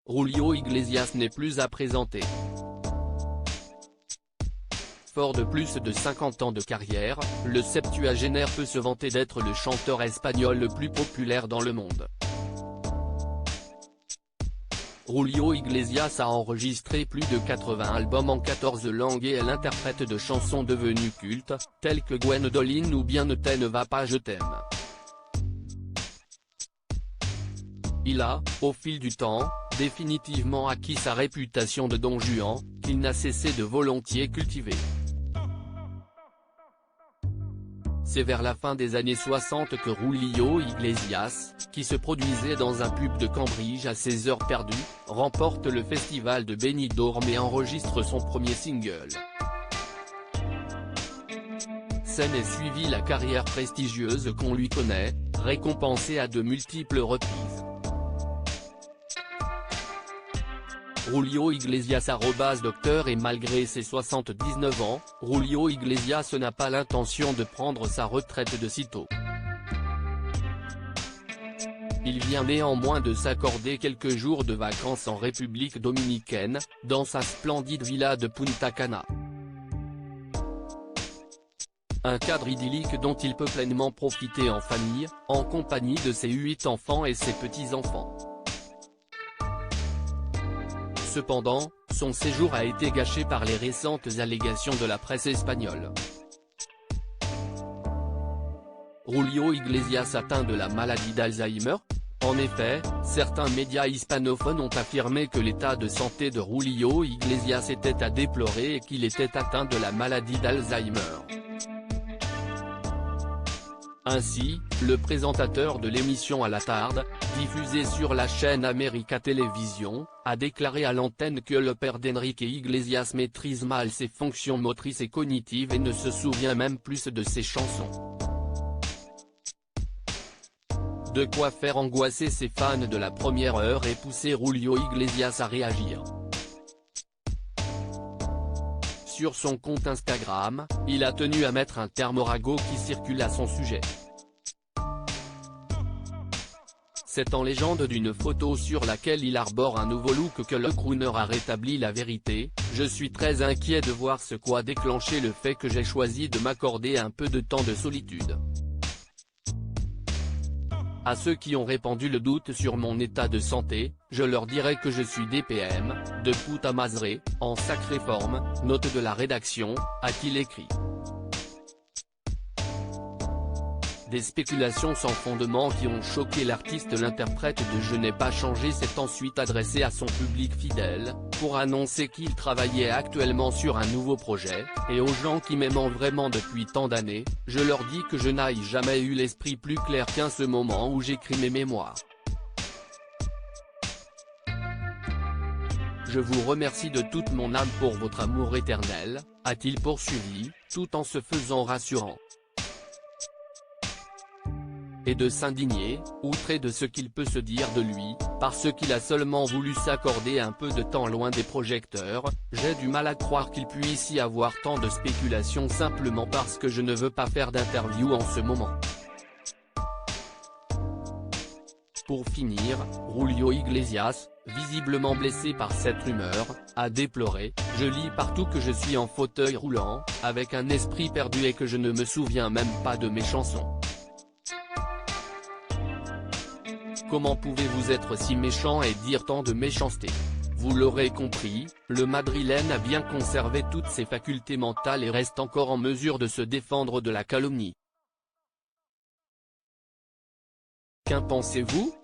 Julio Iglesias n'est plus à présenter. Fort de plus de 50 ans de carrière, le septuagénaire peut se vanter d'être le chanteur espagnol le plus populaire dans le monde. Julio Iglesias a enregistré plus de 80 albums en 14 langues et est l'interprète de chansons devenues cultes, telles que Gwendoline ou bien Ne t'en va pas je t'aime. Il a, au fil du temps, définitivement acquis sa réputation de Don Juan, qu'il n'a cessé de volontiers cultiver. C'est vers la fin des années 60 que Julio Iglesias, qui se produisait dans un pub de Cambridge à ses heures perdues, remporte le festival de Benidorm et enregistre son premier single. S'en est suivie la carrière prestigieuse qu'on lui connaît, récompensée à de multiples reprises. Julio Iglesias @docteur et malgré ses 79 ans, Julio Iglesias n'a pas l'intention de prendre sa retraite de sitôt. Il vient néanmoins de s'accorder quelques jours de vacances en République dominicaine, dans sa splendide villa de Punta Cana. Un cadre idyllique dont il peut pleinement profiter en famille, en compagnie de ses 8 enfants et ses petits-enfants. Cependant, son séjour a été gâché par les récentes allégations de la presse espagnole. Julio Iglesias atteint de la maladie d'Alzheimer? En effet, certains médias hispanophones ont affirmé que l'état de santé de Julio Iglesias était à déplorer et qu'il était atteint de la maladie d'Alzheimer. Ainsi, le présentateur de l'émission À la Tarde, diffusée sur la chaîne América Television, a déclaré à l'antenne que le père d'Enrique Iglesias maîtrise mal ses fonctions motrices et cognitives et ne se souvient même plus de ses chansons. De quoi faire angoisser ses fans de la première heure et pousser Julio Iglesias à réagir. Sur son compte Instagram, il a tenu à mettre un terme au ragot qui circule à son sujet. C'est en légende d'une photo sur laquelle il arbore un nouveau look que le crooner a rétabli la vérité: je suis très inquiet de voir ce qu'a déclenché le fait que j'ai choisi de m'accorder un peu de temps de solitude. À ceux qui ont répandu le doute sur mon état de santé, je leur dirai que je suis DPM, de puta madre, en sacrée forme, note de la rédaction, a-t-il écrit. Des spéculations sans fondement qui ont choqué l'artiste. L'interprète de Je n'ai pas changé s'est ensuite adressé à son public fidèle, pour annoncer qu'il travaillait actuellement sur un nouveau projet, et aux gens qui m'aiment vraiment depuis tant d'années, je leur dis que je n'ai jamais eu l'esprit plus clair qu'en ce moment où j'écris mes mémoires. Je vous remercie de toute mon âme pour votre amour éternel, a-t-il poursuivi, tout en se faisant rassurant. Et de s'indigner, outré de ce qu'il peut se dire de lui, parce qu'il a seulement voulu s'accorder un peu de temps loin des projecteurs. J'ai du mal à croire qu'il puisse y avoir tant de spéculations simplement parce que je ne veux pas faire d'interview en ce moment. Pour finir, Julio Iglesias, visiblement blessé par cette rumeur, a déploré: je lis partout que je suis en fauteuil roulant, avec un esprit perdu et que je ne me souviens même pas de mes chansons. Comment pouvez-vous être si méchant et dire tant de méchanceté? Vous l'aurez compris, le Madrilène a bien conservé toutes ses facultés mentales et reste encore en mesure de se défendre de la calomnie. Qu'en pensez-vous ?